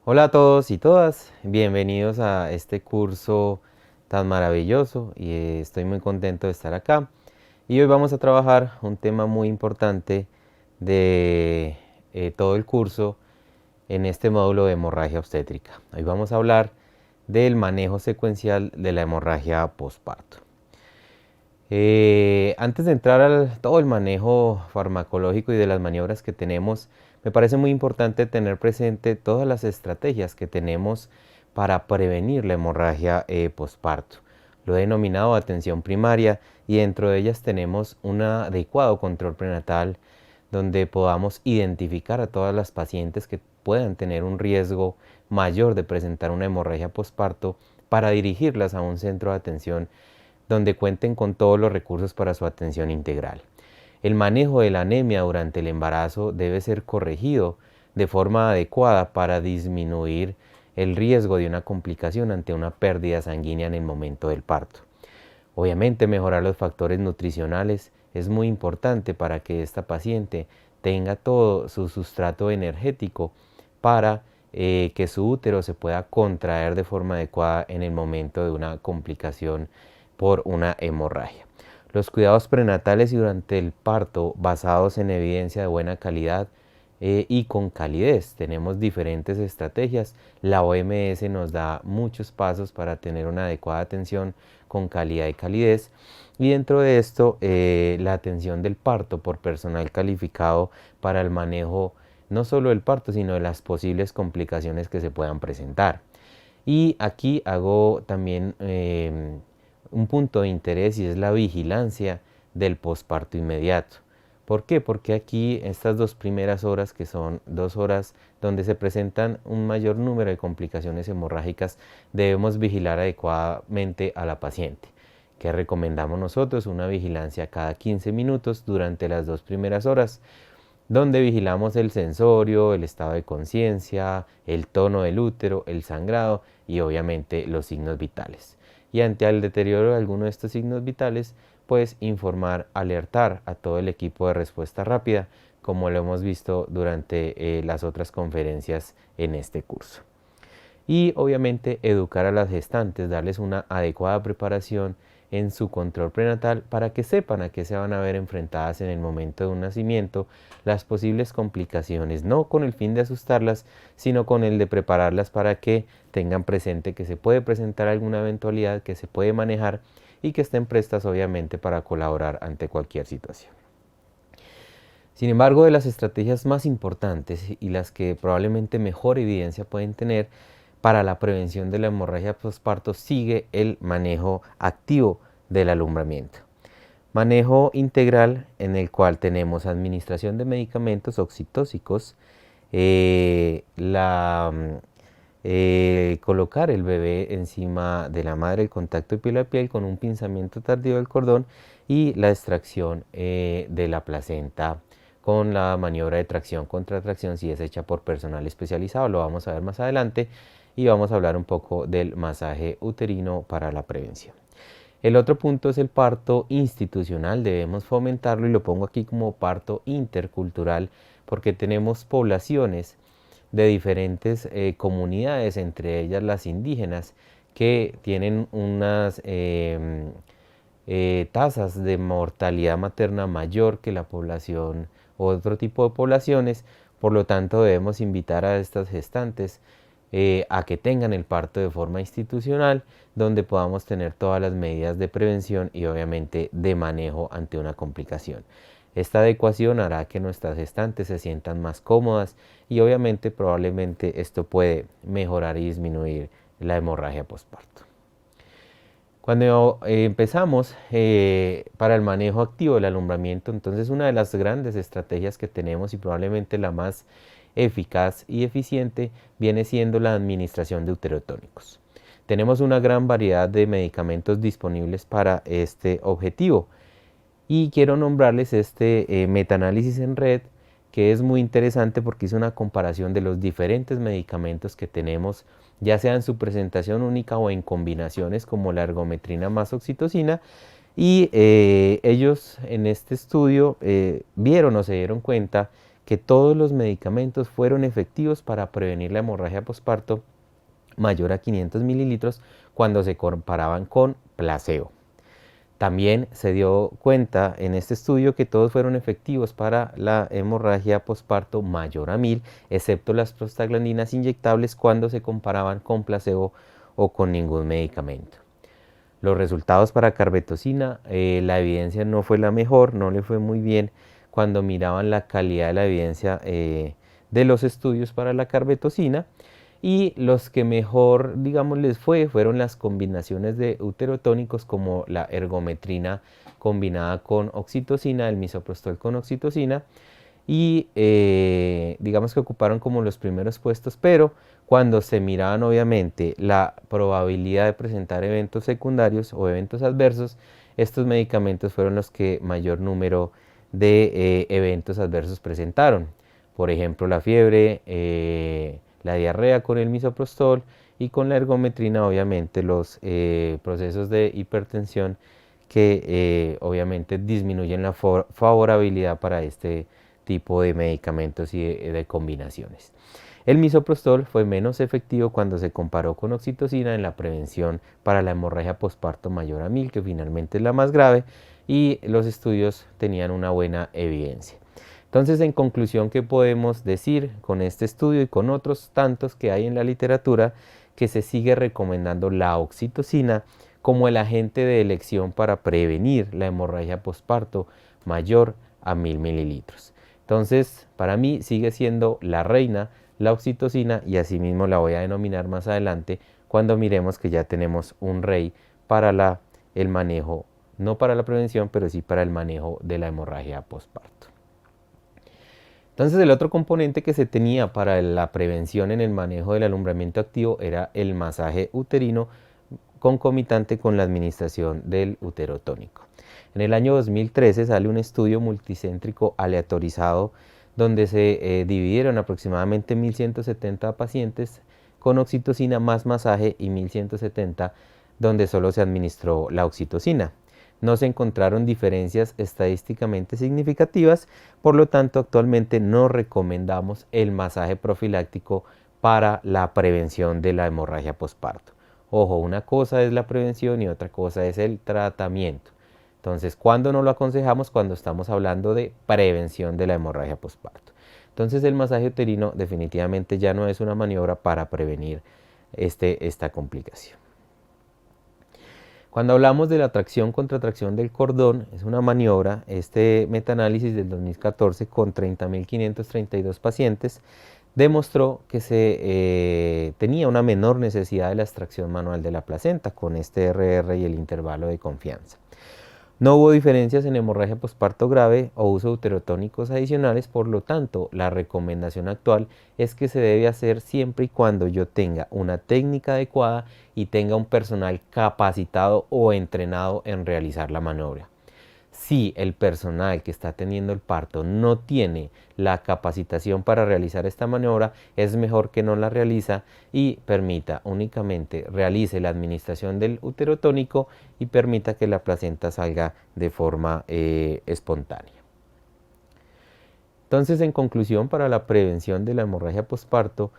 Hola a todos y todas, bienvenidos a este curso tan maravilloso y estoy muy contento de estar acá. Y hoy vamos a trabajar un tema muy importante de todo el curso en este módulo de hemorragia obstétrica. Hoy vamos a hablar del manejo secuencial de la hemorragia posparto. Antes de entrar al todo el manejo farmacológico y de las maniobras que tenemos, me parece muy importante tener presente todas las estrategias que tenemos para prevenir la hemorragia posparto. Lo he denominado atención primaria y dentro de ellas tenemos un adecuado control prenatal donde podamos identificar a todas las pacientes que puedan tener un riesgo mayor de presentar una hemorragia posparto para dirigirlas a un centro de atención donde cuenten con todos los recursos para su atención integral. El manejo de la anemia durante el embarazo debe ser corregido de forma adecuada para disminuir el riesgo de una complicación ante una pérdida sanguínea en el momento del parto. Obviamente mejorar los factores nutricionales es muy importante para que esta paciente tenga todo su sustrato energético para que su útero se pueda contraer de forma adecuada en el momento de una complicación por una hemorragia. Los cuidados prenatales y durante el parto basados en evidencia de buena calidad y con calidez. Tenemos diferentes estrategias. La OMS nos da muchos pasos para tener una adecuada atención con calidad y calidez. Y dentro de esto, la atención del parto por personal calificado para el manejo no solo del parto, sino de las posibles complicaciones que se puedan presentar. Y aquí hago también un punto de interés y es la vigilancia del posparto inmediato. ¿Por qué? Porque aquí estas dos primeras horas, que son 2 horas donde se presentan un mayor número de complicaciones hemorrágicas, debemos vigilar adecuadamente a la paciente. ¿Qué recomendamos nosotros? Una vigilancia cada 15 minutos durante las 2 primeras horas, donde vigilamos el sensorio, el estado de conciencia, el tono del útero, el sangrado y obviamente los signos vitales. Y ante el deterioro de alguno de estos signos vitales, pues informar, alertar a todo el equipo de respuesta rápida, como lo hemos visto durante las otras conferencias en este curso. Y obviamente educar a las gestantes, darles una adecuada preparación en su control prenatal para que sepan a qué se van a ver enfrentadas en el momento de un nacimiento, las posibles complicaciones, no con el fin de asustarlas, sino con el de prepararlas para que tengan presente que se puede presentar alguna eventualidad, que se puede manejar y que estén prestas obviamente para colaborar ante cualquier situación. Sin embargo, de las estrategias más importantes y las que probablemente mejor evidencia pueden tener para la prevención de la hemorragia postparto sigue el manejo activo del alumbramiento. Manejo integral en el cual tenemos administración de medicamentos oxitóxicos, colocar el bebé encima de la madre, el contacto de piel a piel con un pinzamiento tardío del cordón y la extracción de la placenta con la maniobra de tracción-contratracción si es hecha por personal especializado. Lo vamos a ver más adelante y vamos a hablar un poco del masaje uterino para la prevención. El otro punto es el parto institucional, debemos fomentarlo y lo pongo aquí como parto intercultural porque tenemos poblaciones de diferentes comunidades, entre ellas las indígenas, que tienen unas tasas de mortalidad materna mayor que la población o otro tipo de poblaciones. Por lo tanto, debemos invitar a estas gestantes a que tengan el parto de forma institucional, donde podamos tener todas las medidas de prevención y obviamente de manejo ante una complicación. Esta adecuación hará que nuestras gestantes se sientan más cómodas y obviamente probablemente esto puede mejorar y disminuir la hemorragia postparto. Cuando empezamos para el manejo activo del alumbramiento, entonces una de las grandes estrategias que tenemos y probablemente la más eficaz y eficiente viene siendo la administración de uterotónicos. Tenemos una gran variedad de medicamentos disponibles para este objetivo y quiero nombrarles este metaanálisis en red que es muy interesante porque hizo una comparación de los diferentes medicamentos que tenemos, ya sea en su presentación única o en combinaciones como la ergometrina más oxitocina, y ellos en este estudio vieron o se dieron cuenta que todos los medicamentos fueron efectivos para prevenir la hemorragia posparto mayor a 500 mililitros cuando se comparaban con placebo. También se dio cuenta en este estudio que todos fueron efectivos para la hemorragia posparto mayor a 1000, excepto las prostaglandinas inyectables cuando se comparaban con placebo o con ningún medicamento. Los resultados para carbetocina, la evidencia no fue la mejor, no le fue muy bien cuando miraban la calidad de la evidencia de los estudios para la carbetocina, y los que mejor, digamos, les fueron las combinaciones de uterotónicos como la ergometrina combinada con oxitocina, el misoprostol con oxitocina, y digamos que ocuparon como los primeros puestos, pero cuando se miraban obviamente la probabilidad de presentar eventos secundarios o eventos adversos, estos medicamentos fueron los que mayor número de eventos adversos presentaron. Por ejemplo, la fiebre, la diarrea con el misoprostol, y con la ergometrina obviamente los procesos de hipertensión que obviamente disminuyen la favorabilidad para este tipo de medicamentos y de combinaciones. El misoprostol fue menos efectivo cuando se comparó con oxitocina en la prevención para la hemorragia posparto mayor a 1000, que finalmente es la más grave, y los estudios tenían una buena evidencia. Entonces, en conclusión, ¿qué podemos decir con este estudio y con otros tantos que hay en la literatura? Que se sigue recomendando la oxitocina como el agente de elección para prevenir la hemorragia posparto mayor a 1000 mililitros. Entonces, para mí sigue siendo la reina la oxitocina, y asimismo la voy a denominar más adelante cuando miremos que ya tenemos un rey para el manejo, no para la prevención, pero sí para el manejo de la hemorragia posparto. Entonces, el otro componente que se tenía para la prevención en el manejo del alumbramiento activo era el masaje uterino concomitante con la administración del uterotónico. En el año 2013 sale un estudio multicéntrico aleatorizado donde se dividieron aproximadamente 1170 pacientes con oxitocina más masaje y 1170 donde solo se administró la oxitocina. No se encontraron diferencias estadísticamente significativas, por lo tanto actualmente no recomendamos el masaje profiláctico para la prevención de la hemorragia posparto. Ojo, una cosa es la prevención y otra cosa es el tratamiento. Entonces, ¿cuándo no lo aconsejamos? Cuando estamos hablando de prevención de la hemorragia posparto. Entonces, el masaje uterino definitivamente ya no es una maniobra para prevenir esta complicación. Cuando hablamos de la tracción contra tracción del cordón, es una maniobra, este metaanálisis del 2014 con 30.532 pacientes demostró que se tenía una menor necesidad de la extracción manual de la placenta con este RR y el intervalo de confianza. No hubo diferencias en hemorragia posparto grave o uso de uterotónicos adicionales, por lo tanto, la recomendación actual es que se debe hacer siempre y cuando yo tenga una técnica adecuada y tenga un personal capacitado o entrenado en realizar la maniobra. Si el personal que está teniendo el parto no tiene la capacitación para realizar esta maniobra, es mejor que no la realiza y permita únicamente realice la administración del uterotónico y permita que la placenta salga de forma espontánea. Entonces, en conclusión, para la prevención de la hemorragia posparto,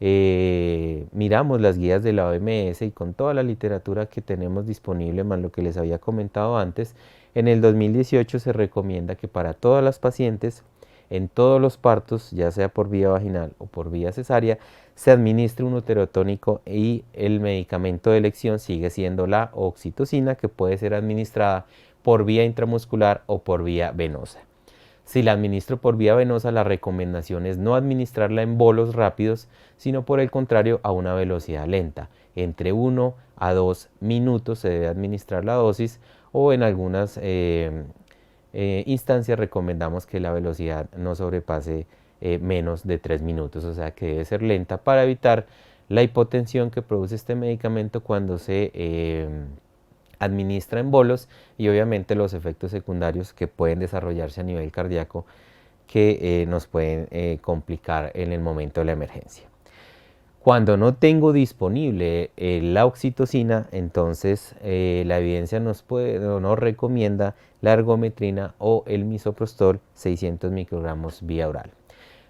miramos las guías de la OMS y con toda la literatura que tenemos disponible, más lo que les había comentado antes, en el 2018 se recomienda que para todas las pacientes, en todos los partos, ya sea por vía vaginal o por vía cesárea, se administre un uterotónico y el medicamento de elección sigue siendo la oxitocina, que puede ser administrada por vía intramuscular o por vía venosa. Si la administro por vía venosa, la recomendación es no administrarla en bolos rápidos, sino por el contrario a una velocidad lenta. Entre 1 a 2 minutos se debe administrar la dosis, o en algunas instancias recomendamos que la velocidad no sobrepase menos de 3 minutos, o sea que debe ser lenta para evitar la hipotensión que produce este medicamento cuando se administra en bolos, y obviamente los efectos secundarios que pueden desarrollarse a nivel cardíaco que nos pueden complicar en el momento de la emergencia. Cuando no tengo disponible la oxitocina, entonces la evidencia nos recomienda la ergometrina o el misoprostol 600 microgramos vía oral.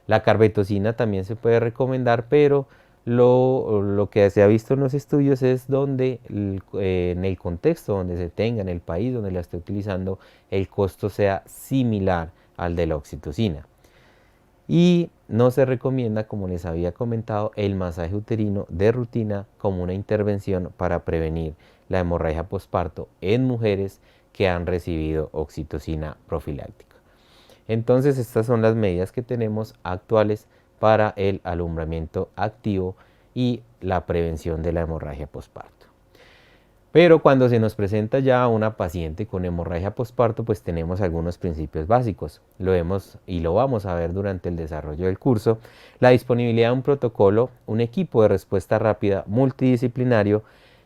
La carbetocina también se puede recomendar, pero lo que se ha visto en los estudios es donde en el contexto donde se tenga, en el país donde la esté utilizando, el costo sea similar al de la oxitocina. Y no se recomienda, como les había comentado, el masaje uterino de rutina como una intervención para prevenir la hemorragia posparto en mujeres que han recibido oxitocina profiláctica. Entonces, estas son las medidas que tenemos actuales para el alumbramiento activo y la prevención de la hemorragia posparto. Pero cuando se nos presenta ya una paciente con hemorragia posparto, pues tenemos algunos principios básicos. Lo vemos y lo vamos a ver durante el desarrollo del curso. La disponibilidad de un protocolo, un equipo de respuesta rápida multidisciplinario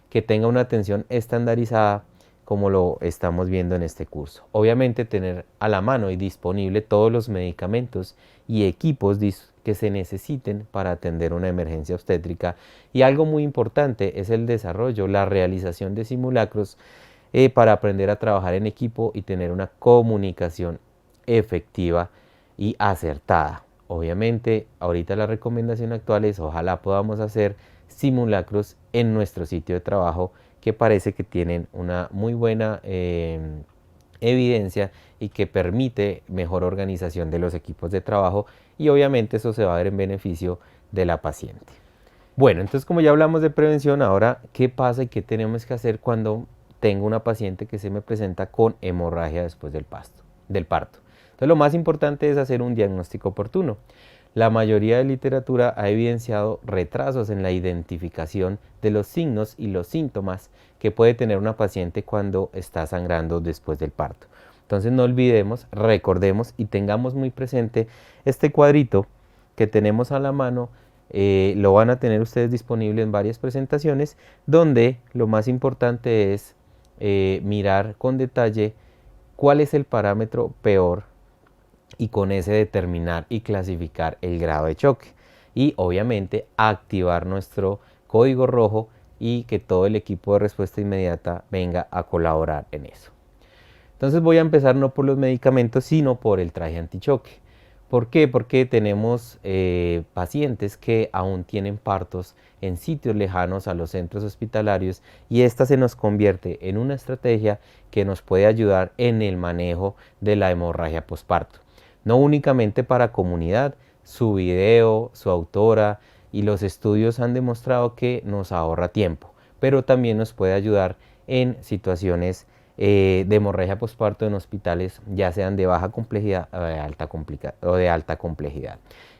que tenga una atención estandarizada, como lo estamos viendo en este curso. Obviamente tener a la mano y disponible todos los medicamentos y equipos que se necesiten para atender una emergencia obstétrica, y algo muy importante es el desarrollo, la realización de simulacros para aprender a trabajar en equipo y tener una comunicación efectiva y acertada. Obviamente ahorita la recomendación actual es ojalá podamos hacer simulacros en nuestro sitio de trabajo, que parece que tienen una muy buena evidencia y que permite mejor organización de los equipos de trabajo, y obviamente eso se va a ver en beneficio de la paciente. Bueno, entonces como ya hablamos de prevención, ahora ¿qué pasa y qué tenemos que hacer cuando tengo una paciente que se me presenta con hemorragia después del parto? Entonces lo más importante es hacer un diagnóstico oportuno. La mayoría de literatura ha evidenciado retrasos en la identificación de los signos y los síntomas que puede tener una paciente cuando está sangrando después del parto. Entonces no olvidemos, recordemos y tengamos muy presente este cuadrito que tenemos a la mano. Lo van a tener ustedes disponible en varias presentaciones, donde lo más importante es mirar con detalle cuál es el parámetro peor y con ese determinar y clasificar el grado de choque, y obviamente activar nuestro código rojo y que todo el equipo de respuesta inmediata venga a colaborar en eso. Entonces voy a empezar no por los medicamentos, sino por el traje antichoque. ¿Por qué? Porque tenemos pacientes que aún tienen partos en sitios lejanos a los centros hospitalarios, y esta se nos convierte en una estrategia que nos puede ayudar en el manejo de la hemorragia posparto. No únicamente para comunidad, su video, su autora y los estudios han demostrado que nos ahorra tiempo, pero también nos puede ayudar en situaciones de hemorragia posparto en hospitales, ya sean de baja complejidad o de alta complejidad.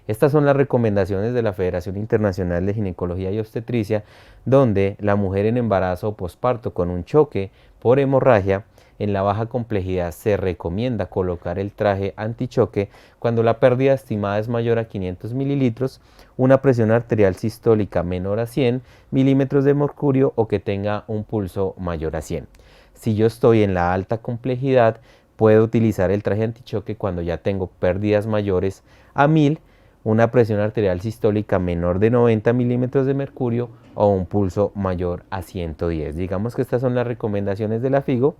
Estas son las recomendaciones de la Federación Internacional de Ginecología y Obstetricia, donde la mujer en embarazo o posparto con un choque por hemorragia en la baja complejidad se recomienda colocar el traje antichoque cuando la pérdida estimada es mayor a 500 mililitros, una presión arterial sistólica menor a 100 milímetros de mercurio o que tenga un pulso mayor a 100. Si yo estoy en la alta complejidad, puedo utilizar el traje antichoque cuando ya tengo pérdidas mayores a 1000, una presión arterial sistólica menor de 90 milímetros de mercurio o un pulso mayor a 110. Digamos que estas son las recomendaciones de la FIGO,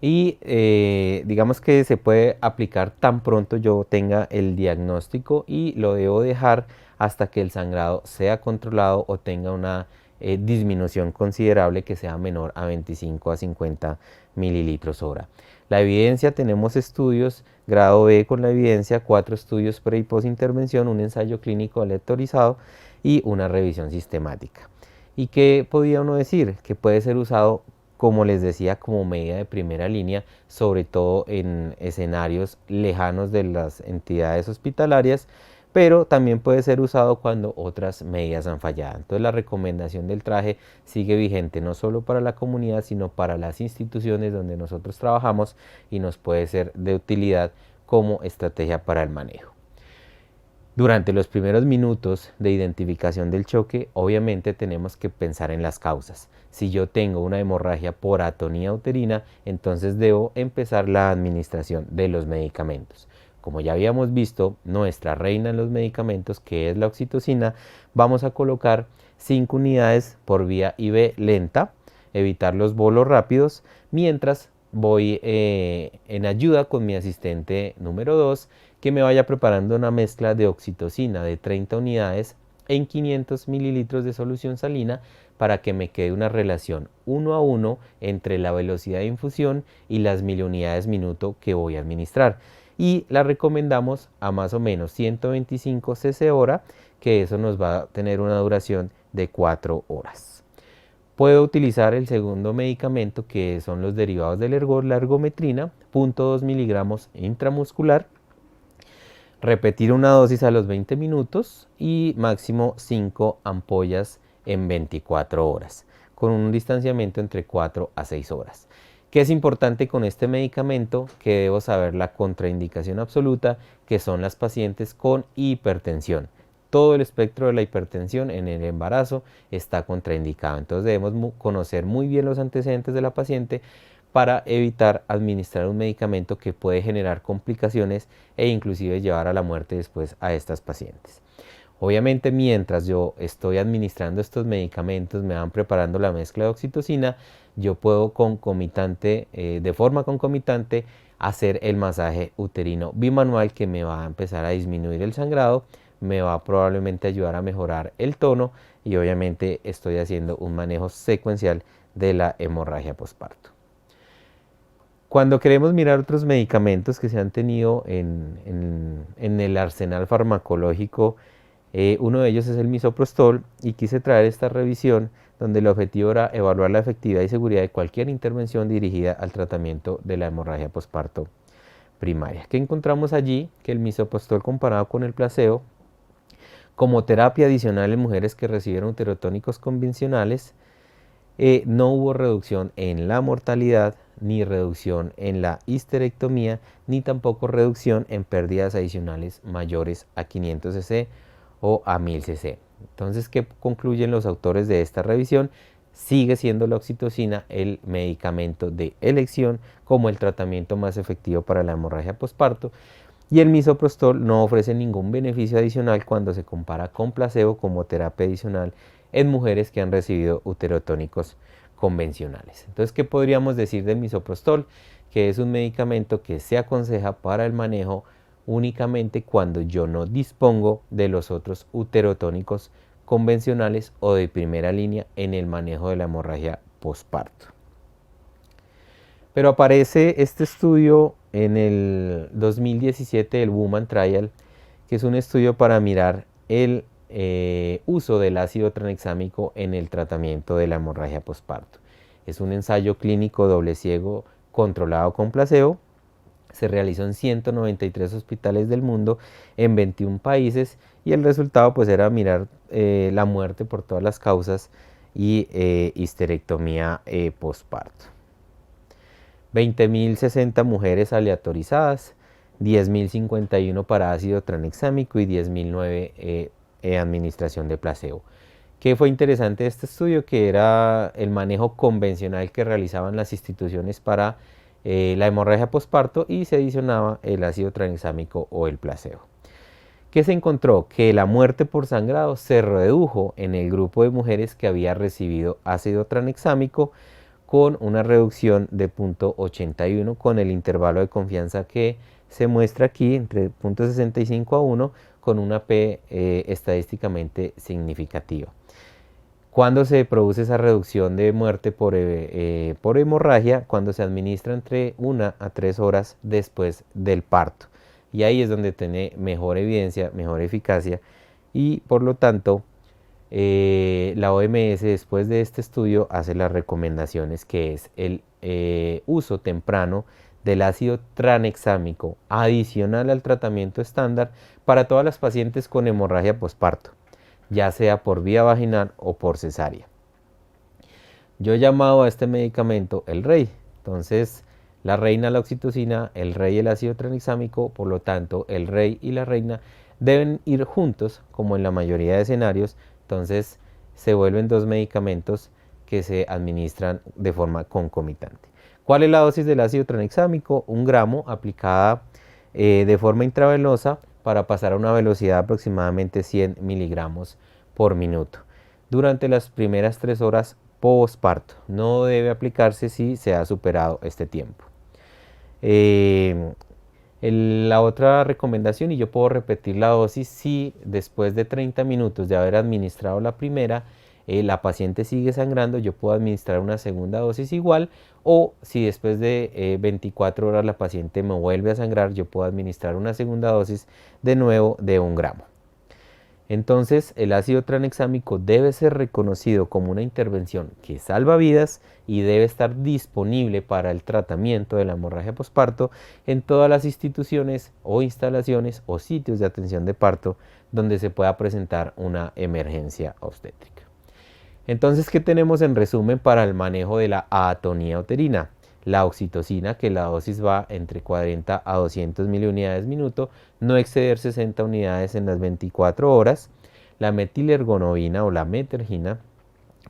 y digamos que se puede aplicar tan pronto yo tenga el diagnóstico, y lo debo dejar hasta que el sangrado sea controlado o tenga una disminución considerable que sea menor a 25 a 50 mililitros hora. La evidencia, tenemos estudios, grado B con la evidencia, 4 estudios pre y post intervención, un ensayo clínico aleatorizado y una revisión sistemática. ¿Y qué podía uno decir? Que puede ser usado, como les decía, como medida de primera línea, sobre todo en escenarios lejanos de las entidades hospitalarias, pero también puede ser usado cuando otras medidas han fallado. Entonces la recomendación del traje sigue vigente no solo para la comunidad, sino para las instituciones donde nosotros trabajamos, y nos puede ser de utilidad como estrategia para el manejo. Durante los primeros minutos de identificación del choque, obviamente tenemos que pensar en las causas. Si yo tengo una hemorragia por atonía uterina, entonces debo empezar la administración de los medicamentos. Como ya habíamos visto, nuestra reina en los medicamentos, que es la oxitocina, vamos a colocar 5 unidades por vía IV lenta, evitar los bolos rápidos, mientras voy en ayuda con mi asistente número 2, que me vaya preparando una mezcla de oxitocina de 30 unidades en 500 mililitros de solución salina para que me quede una relación 1 a 1 entre la velocidad de infusión y las 1000 unidades minuto que voy a administrar. Y la recomendamos a más o menos 125 cc hora, que eso nos va a tener una duración de 4 horas. Puedo utilizar el segundo medicamento, que son los derivados del ergot, la ergometrina, 0.2 miligramos intramuscular. Repetir una dosis a los 20 minutos y máximo 5 ampollas en 24 horas, con un distanciamiento entre 4 a 6 horas. ¿Qué es importante con este medicamento? Que debo saber la contraindicación absoluta, que son las pacientes con hipertensión. Todo el espectro de la hipertensión en el embarazo está contraindicado. Entonces debemos conocer muy bien los antecedentes de la paciente para evitar administrar un medicamento que puede generar complicaciones e inclusive llevar a la muerte después a estas pacientes. Obviamente, mientras yo estoy administrando estos medicamentos, me van preparando la mezcla de oxitocina, yo puedo de forma concomitante hacer el masaje uterino bimanual, que me va a empezar a disminuir el sangrado, me va a probablemente ayudar a mejorar el tono y obviamente estoy haciendo un manejo secuencial de la hemorragia posparto. Cuando queremos mirar otros medicamentos que se han tenido en el arsenal farmacológico, uno de ellos es el misoprostol, y quise traer esta revisión donde el objetivo era evaluar la efectividad y seguridad de cualquier intervención dirigida al tratamiento de la hemorragia posparto primaria. ¿Qué encontramos allí? Que el misoprostol, comparado con el placebo, como terapia adicional en mujeres que recibieron uterotónicos convencionales, no hubo reducción en la mortalidad, ni reducción en la histerectomía, ni tampoco reducción en pérdidas adicionales mayores a 500 cc o a 1000 cc. Entonces, ¿qué concluyen los autores de esta revisión? Sigue siendo la oxitocina el medicamento de elección como el tratamiento más efectivo para la hemorragia posparto, y el misoprostol no ofrece ningún beneficio adicional cuando se compara con placebo como terapia adicional en mujeres que han recibido uterotónicos convencionales. Entonces, ¿qué podríamos decir del misoprostol? Que es un medicamento que se aconseja para el manejo únicamente cuando yo no dispongo de los otros uterotónicos convencionales o de primera línea en el manejo de la hemorragia posparto. Pero aparece este estudio en el 2017, el Woman Trial, que es un estudio para mirar el uso del ácido tranexámico en el tratamiento de la hemorragia posparto. Es un ensayo clínico doble ciego controlado con placebo. Se realizó en 193 hospitales del mundo en 21 países, y el resultado pues era mirar la muerte por todas las causas y histerectomía posparto. 20.060 mujeres aleatorizadas, 10.051 para ácido tranexámico y 10.009 administración de placebo. ¿Qué fue interesante de este estudio? Que era el manejo convencional que realizaban las instituciones para la hemorragia posparto, y se adicionaba el ácido tranexámico o el placebo. ¿Qué se encontró? Que la muerte por sangrado se redujo en el grupo de mujeres que había recibido ácido tranexámico, con una reducción de 0.81, con el intervalo de confianza que se muestra aquí entre 0.65 a 1, con una P estadísticamente significativa. ¿Cuándo se produce esa reducción de muerte por hemorragia? Cuando se administra entre 1 a 3 horas después del parto. Y ahí es donde tiene mejor evidencia, mejor eficacia, y por lo tanto la OMS, después de este estudio, hace las recomendaciones, que es el uso temprano del ácido tranexámico adicional al tratamiento estándar para todas las pacientes con hemorragia posparto, ya sea por vía vaginal o por cesárea. Yo he llamado a este medicamento el rey. Entonces, la reina la oxitocina, el rey el ácido tranexámico. Por lo tanto, el rey y la reina deben ir juntos, como en la mayoría de escenarios. Entonces, se vuelven dos medicamentos que se administran de forma concomitante. ¿Cuál es la dosis del ácido tranexámico? 1 gramo aplicada de forma intravenosa, para pasar a una velocidad de aproximadamente 100 miligramos por minuto durante las primeras 3 horas postparto. No debe aplicarse si se ha superado este tiempo. La otra recomendación, y yo puedo repetir la dosis si después de 30 minutos de haber administrado la primera, la paciente sigue sangrando, yo puedo administrar una segunda dosis igual, o si después de 24 horas la paciente me vuelve a sangrar, yo puedo administrar una segunda dosis de nuevo de 1 gramo. Entonces, el ácido tranexámico debe ser reconocido como una intervención que salva vidas y debe estar disponible para el tratamiento de la hemorragia posparto en todas las instituciones o instalaciones o sitios de atención de parto donde se pueda presentar una emergencia obstétrica. Entonces, ¿qué tenemos en resumen para el manejo de la atonía uterina? La oxitocina, que la dosis va entre 40 a 200 miliunidades minuto, no exceder 60 unidades en las 24 horas. La metilergonovina o la metergina,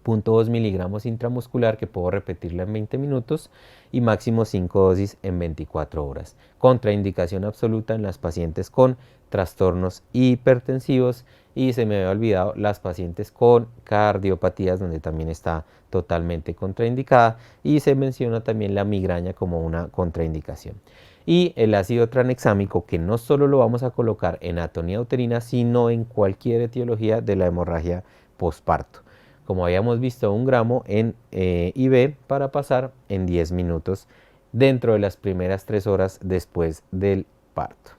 0.2 miligramos intramuscular, que puedo repetirla en 20 minutos, y máximo 5 dosis en 24 horas. Contraindicación absoluta en las pacientes con trastornos hipertensivos, y se me había olvidado las pacientes con cardiopatías, donde también está totalmente contraindicada, y se menciona también la migraña como una contraindicación. Y el ácido tranexámico, que no solo lo vamos a colocar en atonía uterina, sino en cualquier etiología de la hemorragia posparto. Como habíamos visto, 1 gramo en IV para pasar en 10 minutos dentro de las primeras 3 horas después del parto.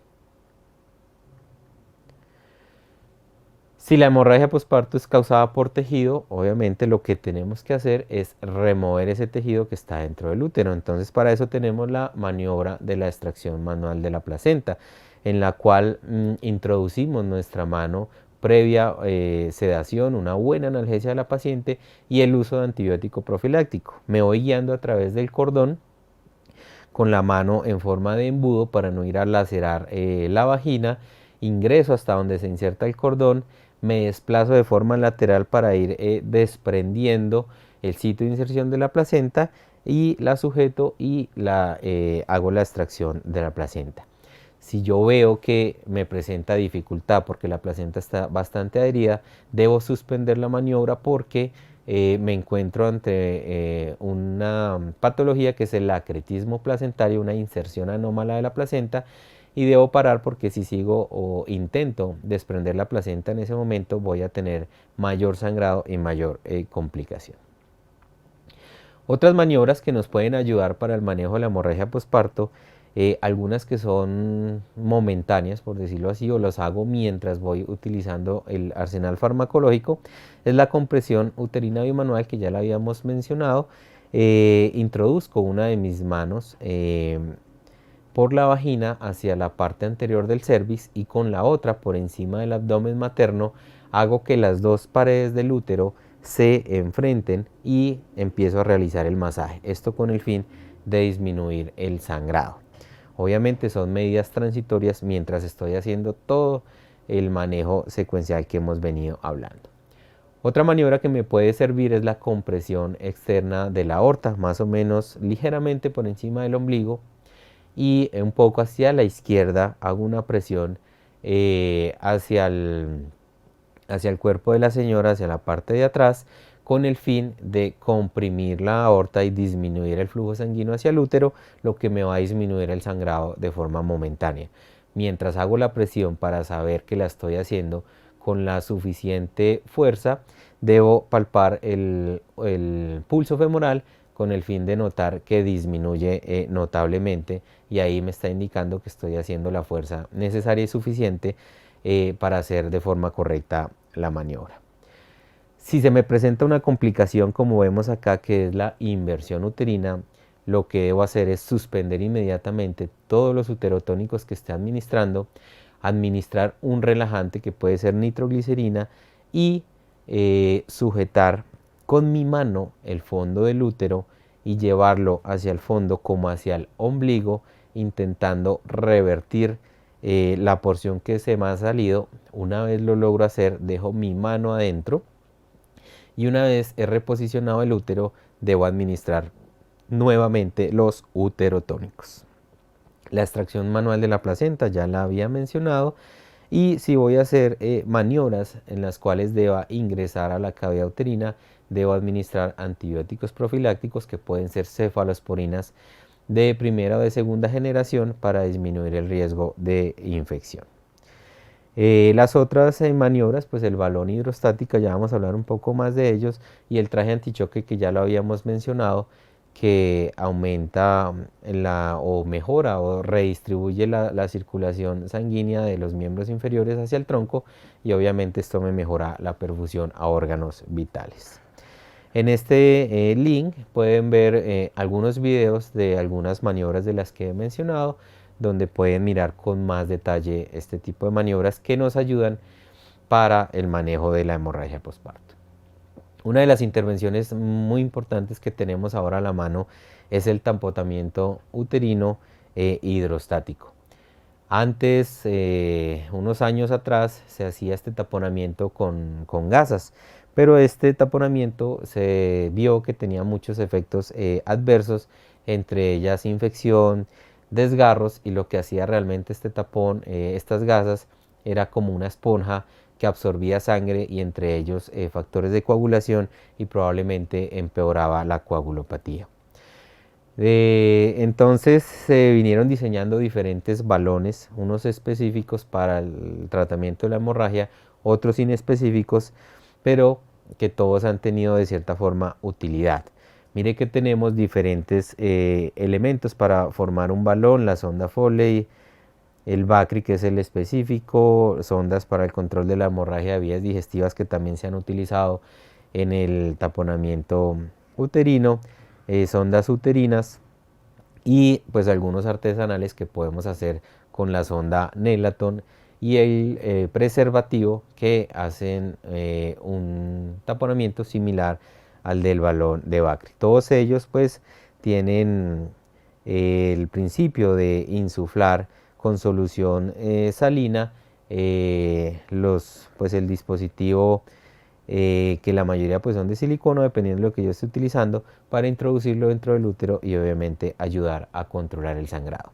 Si la hemorragia posparto es causada por tejido, obviamente lo que tenemos que hacer es remover ese tejido que está dentro del útero. Entonces, para eso tenemos la maniobra de la extracción manual de la placenta, en la cual introducimos nuestra mano previa sedación, una buena analgesia de la paciente y el uso de antibiótico profiláctico. Me voy guiando a través del cordón con la mano en forma de embudo para no ir a lacerar la vagina. Ingreso hasta donde se inserta el cordón, me desplazo de forma lateral para ir desprendiendo el sitio de inserción de la placenta y la sujeto y hago la extracción de la placenta. Si yo veo que me presenta dificultad porque la placenta está bastante adherida, debo suspender la maniobra porque me encuentro ante una patología que es el acretismo placentario, una inserción anómala de la placenta, y debo parar porque si sigo o intento desprender la placenta en ese momento voy a tener mayor sangrado y mayor complicación. Otras maniobras que nos pueden ayudar para el manejo de la hemorragia posparto, algunas que son momentáneas, por decirlo así, o los hago mientras voy utilizando el arsenal farmacológico, es la compresión uterina bimanual, que ya la habíamos mencionado. Introduzco una de mis manos por la vagina hacia la parte anterior del cervix y con la otra por encima del abdomen materno hago que las dos paredes del útero se enfrenten y empiezo a realizar el masaje. Esto con el fin de disminuir el sangrado. Obviamente son medidas transitorias mientras estoy haciendo todo el manejo secuencial que hemos venido hablando. Otra maniobra que me puede servir es la compresión externa de la aorta, más o menos ligeramente por encima del ombligo, y un poco hacia la izquierda hago una presión hacia el cuerpo de la señora, hacia la parte de atrás, con el fin de comprimir la aorta y disminuir el flujo sanguíneo hacia el útero, lo que me va a disminuir el sangrado de forma momentánea. Mientras hago la presión, para saber que la estoy haciendo con la suficiente fuerza, debo palpar el pulso femoral con el fin de notar que disminuye notablemente, y ahí me está indicando que estoy haciendo la fuerza necesaria y suficiente para hacer de forma correcta la maniobra. Si se me presenta una complicación como vemos acá, que es la inversión uterina, lo que debo hacer es suspender inmediatamente todos los uterotónicos que esté administrando, administrar un relajante que puede ser nitroglicerina y sujetar con mi mano el fondo del útero y llevarlo hacia el fondo como hacia el ombligo, intentando revertir la porción que se me ha salido. Una vez lo logro hacer, dejo mi mano adentro y una vez he reposicionado el útero, debo administrar nuevamente los uterotónicos. La extracción manual de la placenta ya la había mencionado, y si voy a hacer maniobras en las cuales deba ingresar a la cavidad uterina, debo administrar antibióticos profilácticos que pueden ser cefalosporinas de primera o de segunda generación para disminuir el riesgo de infección. Las otras maniobras, pues el balón hidrostático, ya vamos a hablar un poco más de ellos, y el traje antichoque que ya lo habíamos mencionado, que aumenta o mejora o redistribuye la circulación sanguínea de los miembros inferiores hacia el tronco, y obviamente esto me mejora la perfusión a órganos vitales. En este link pueden ver algunos videos de algunas maniobras de las que he mencionado, donde pueden mirar con más detalle este tipo de maniobras que nos ayudan para el manejo de la hemorragia postparto. Una de las intervenciones muy importantes que tenemos ahora a la mano es el taponamiento uterino hidrostático. Antes, unos años atrás, se hacía este taponamiento con gasas, pero este taponamiento se vio que tenía muchos efectos adversos, entre ellas infección, desgarros, y lo que hacía realmente este tapón, estas gasas, era como una esponja que absorbía sangre, y entre ellos factores de coagulación, y probablemente empeoraba la coagulopatía. Entonces se vinieron diseñando diferentes balones, unos específicos para el tratamiento de la hemorragia, otros inespecíficos, pero que todos han tenido de cierta forma utilidad. Mire que tenemos diferentes elementos para formar un balón: la sonda Foley, el Bacri, que es el específico, sondas para el control de la hemorragia de vías digestivas, que también se han utilizado en el taponamiento uterino, sondas uterinas, y pues algunos artesanales que podemos hacer con la sonda Nelaton y el preservativo, que hacen un taponamiento similar al del balón de Bacri. Todos ellos pues tienen el principio de insuflar con solución salina pues el dispositivo, que la mayoría pues son de silicona, dependiendo de lo que yo esté utilizando, para introducirlo dentro del útero y obviamente ayudar a controlar el sangrado.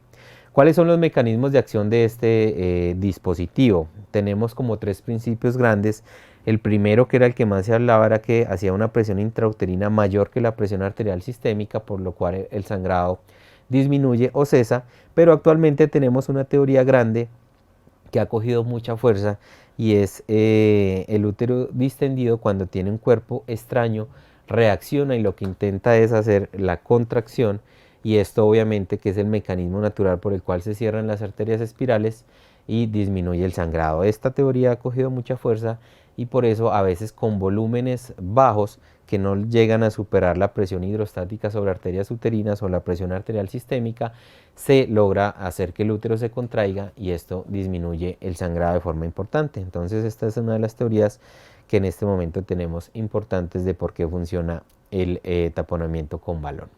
¿Cuáles son los mecanismos de acción de este dispositivo? Tenemos como tres principios grandes. El primero, que era el que más se hablaba, era que hacía una presión intrauterina mayor que la presión arterial sistémica, por lo cual el sangrado disminuye o cesa. Pero actualmente tenemos una teoría grande que ha cogido mucha fuerza, y es el útero distendido, cuando tiene un cuerpo extraño, reacciona y lo que intenta es hacer la contracción, y esto obviamente que es el mecanismo natural por el cual se cierran las arterias espirales y disminuye el sangrado. Esta teoría ha cogido mucha fuerza, y por eso a veces con volúmenes bajos, que no llegan a superar la presión hidrostática sobre arterias uterinas o la presión arterial sistémica, se logra hacer que el útero se contraiga, y esto disminuye el sangrado de forma importante. Entonces esta es una de las teorías que en este momento tenemos importantes de por qué funciona el taponamiento con balón.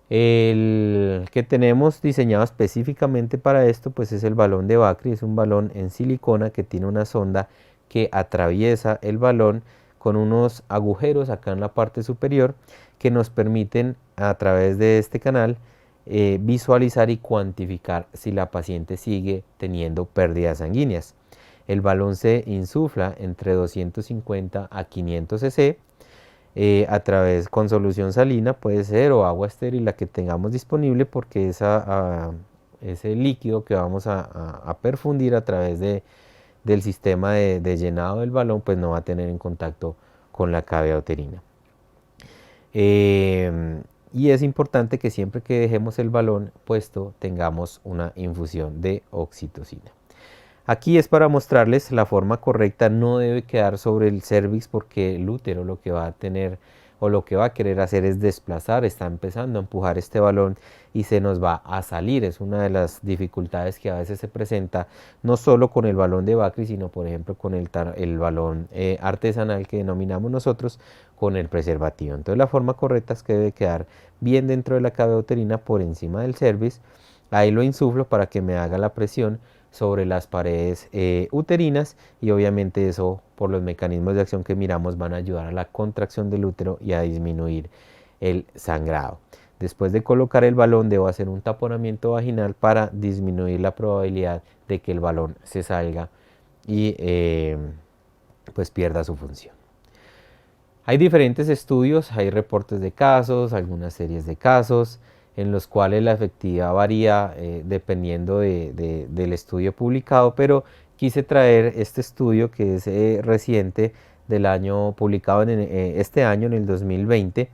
El que tenemos diseñado específicamente para esto pues es el balón de Bacri. Es un balón en silicona que tiene una sonda que atraviesa el balón con unos agujeros acá en la parte superior, que nos permiten a través de este canal visualizar y cuantificar si la paciente sigue teniendo pérdidas sanguíneas. El balón se insufla entre 250 a 500 cc a través con solución salina, puede ser, o agua estéril, la que tengamos disponible, porque ese líquido que vamos a perfundir a través del sistema de llenado del balón pues no va a tener en contacto con la cavidad uterina. Y es importante que siempre que dejemos el balón puesto tengamos una infusión de oxitocina. Aquí es para mostrarles la forma correcta. No debe quedar sobre el cervix, porque el útero lo que va a tener o lo que va a querer hacer es desplazar, está empezando a empujar este balón y se nos va a salir. Es una de las dificultades que a veces se presenta, no solo con el balón de Bacri, sino por ejemplo con el balón artesanal que denominamos nosotros, con el preservativo. Entonces la forma correcta es que debe quedar bien dentro de la cavidad uterina, por encima del cervix. Ahí lo insuflo para que me haga la presión sobre las paredes uterinas, y obviamente eso, por los mecanismos de acción que miramos, van a ayudar a la contracción del útero y a disminuir el sangrado. Después de colocar el balón, debo hacer un taponamiento vaginal para disminuir la probabilidad de que el balón se salga y pues pierda su función. Hay diferentes estudios, hay reportes de casos, algunas series de casos. en los cuales la efectividad varía dependiendo del estudio publicado, pero quise traer este estudio que es reciente del año publicado este año, en el 2020,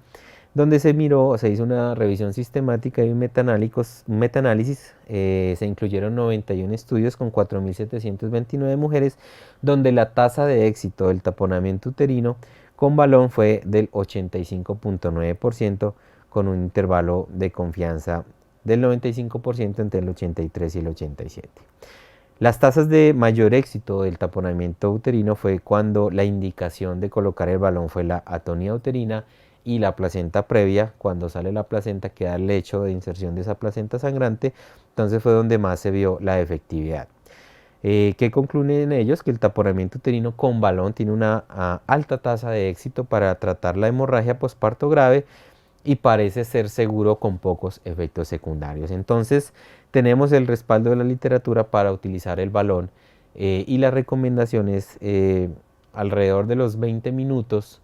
donde se miró, se hizo una revisión sistemática y un metaanálisis, se incluyeron 91 estudios con 4.729 mujeres, donde la tasa de éxito del taponamiento uterino con balón fue del 85.9%, con un intervalo de confianza del 95% entre el 83 y el 87. Las tasas de mayor éxito del taponamiento uterino fue cuando la indicación de colocar el balón fue la atonía uterina y la placenta previa. Cuando sale la placenta queda el lecho de inserción de esa placenta sangrante, entonces fue donde más se vio la efectividad. ¿Qué concluyen ellos? Que el taponamiento uterino con balón tiene una alta tasa de éxito para tratar la hemorragia posparto grave y parece ser seguro con pocos efectos secundarios. Entonces tenemos el respaldo de la literatura para utilizar el balón, y las recomendaciones alrededor de los 20 minutos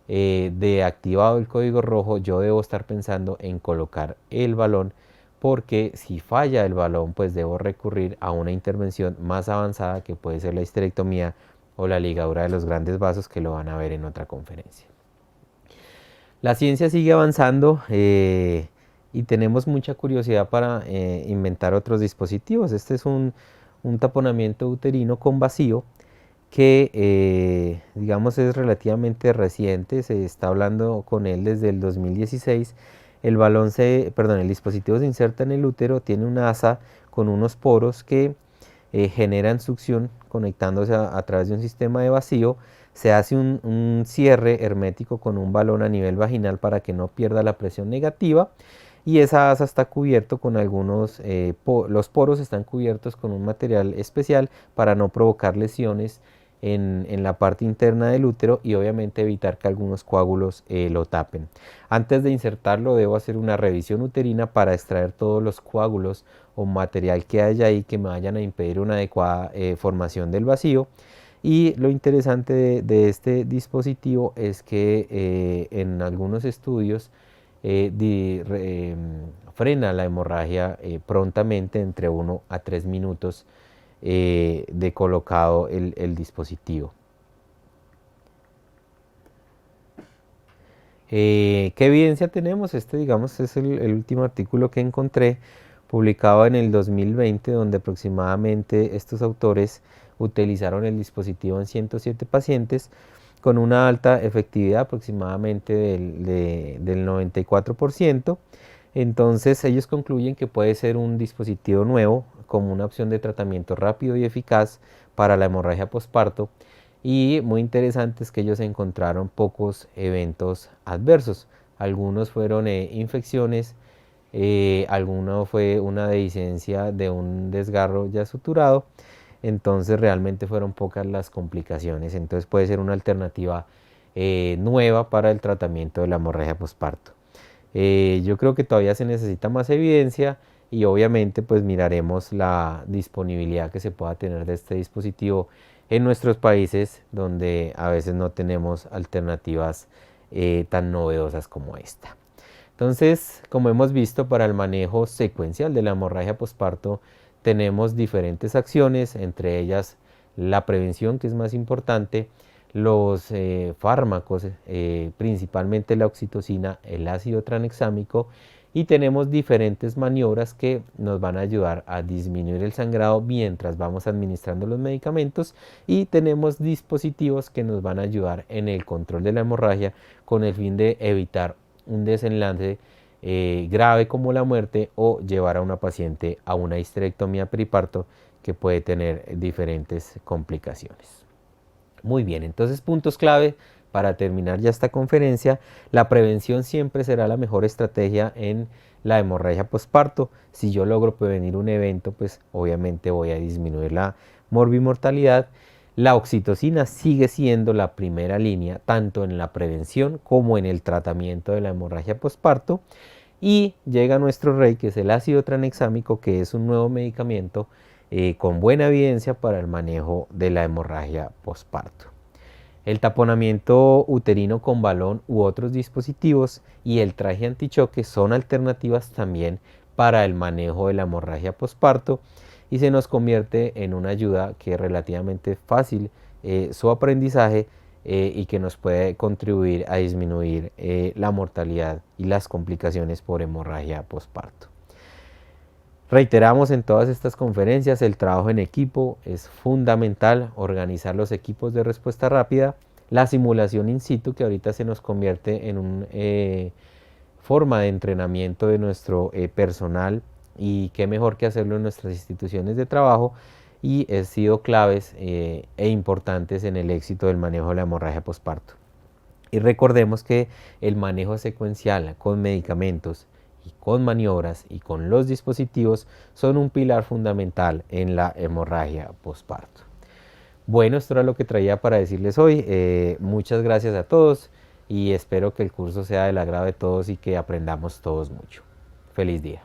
de activado el código rojo, yo debo estar pensando en colocar el balón, porque si falla el balón, pues debo recurrir a una intervención más avanzada, que puede ser la histerectomía o la ligadura de los grandes vasos, que lo van a ver en otra conferencia. La ciencia sigue avanzando y tenemos mucha curiosidad para inventar otros dispositivos. Este es un taponamiento uterino con vacío que digamos es relativamente reciente, se está hablando con él desde el 2016. El dispositivo se inserta en el útero, tiene un asa con unos poros que generan succión conectándose a través de un sistema de vacío. Se hace un cierre hermético con un balón a nivel vaginal para que no pierda la presión negativa, y esa asa está cubierto con algunos, los poros están cubiertos con un material especial para no provocar lesiones en la parte interna del útero, y obviamente evitar que algunos coágulos lo tapen. Antes de insertarlo debo hacer una revisión uterina para extraer todos los coágulos o material que haya ahí que me vayan a impedir una adecuada formación del vacío. Y lo interesante de este dispositivo es que en algunos estudios frena la hemorragia prontamente, entre 1 a 3 minutos de colocado el dispositivo. ¿Qué evidencia tenemos? Este, digamos, es el último artículo que encontré, publicado en el 2020, donde aproximadamente estos autores utilizaron el dispositivo en 107 pacientes con una alta efectividad, aproximadamente del 94%. Entonces ellos concluyen que puede ser un dispositivo nuevo como una opción de tratamiento rápido y eficaz para la hemorragia posparto. Y muy interesante es que ellos encontraron pocos eventos adversos. Algunos fueron infecciones, alguno fue una dehiscencia de un desgarro ya suturado. Entonces realmente fueron pocas las complicaciones. Entonces puede ser una alternativa nueva para el tratamiento de la hemorragia posparto. Yo creo que todavía se necesita más evidencia, y obviamente pues miraremos la disponibilidad que se pueda tener de este dispositivo en nuestros países, donde a veces no tenemos alternativas tan novedosas como esta. Entonces, como hemos visto, para el manejo secuencial de la hemorragia posparto tenemos diferentes acciones, entre ellas la prevención, que es más importante, los fármacos, principalmente la oxitocina, el ácido tranexámico, y tenemos diferentes maniobras que nos van a ayudar a disminuir el sangrado mientras vamos administrando los medicamentos, y tenemos dispositivos que nos van a ayudar en el control de la hemorragia con el fin de evitar un desenlace grave como la muerte, o llevar a una paciente a una histerectomía periparto que puede tener diferentes complicaciones. Muy bien, entonces puntos clave para terminar ya esta conferencia: la prevención siempre será la mejor estrategia en la hemorragia posparto. Si yo logro prevenir un evento, pues obviamente voy a disminuir la morbimortalidad. La oxitocina sigue siendo la primera línea, tanto en la prevención como en el tratamiento de la hemorragia posparto. Y llega nuestro rey, que es el ácido tranexámico, que es un nuevo medicamento con buena evidencia para el manejo de la hemorragia posparto. El taponamiento uterino con balón u otros dispositivos y el traje antichoque son alternativas también para el manejo de la hemorragia posparto y se nos convierte en una ayuda que es relativamente fácil su aprendizaje y que nos puede contribuir a disminuir la mortalidad y las complicaciones por hemorragia posparto. Reiteramos en todas estas conferencias, el trabajo en equipo es fundamental, organizar los equipos de respuesta rápida, la simulación in situ, que ahorita se nos convierte en una forma de entrenamiento de nuestro personal, y qué mejor que hacerlo en nuestras instituciones de trabajo, y han sido claves e importantes en el éxito del manejo de la hemorragia posparto. Y recordemos que el manejo secuencial con medicamentos y con maniobras y con los dispositivos son un pilar fundamental en la hemorragia posparto. Bueno, esto era lo que traía para decirles hoy. Muchas gracias a todos y espero que el curso sea del agrado de todos y que aprendamos todos mucho. Feliz día.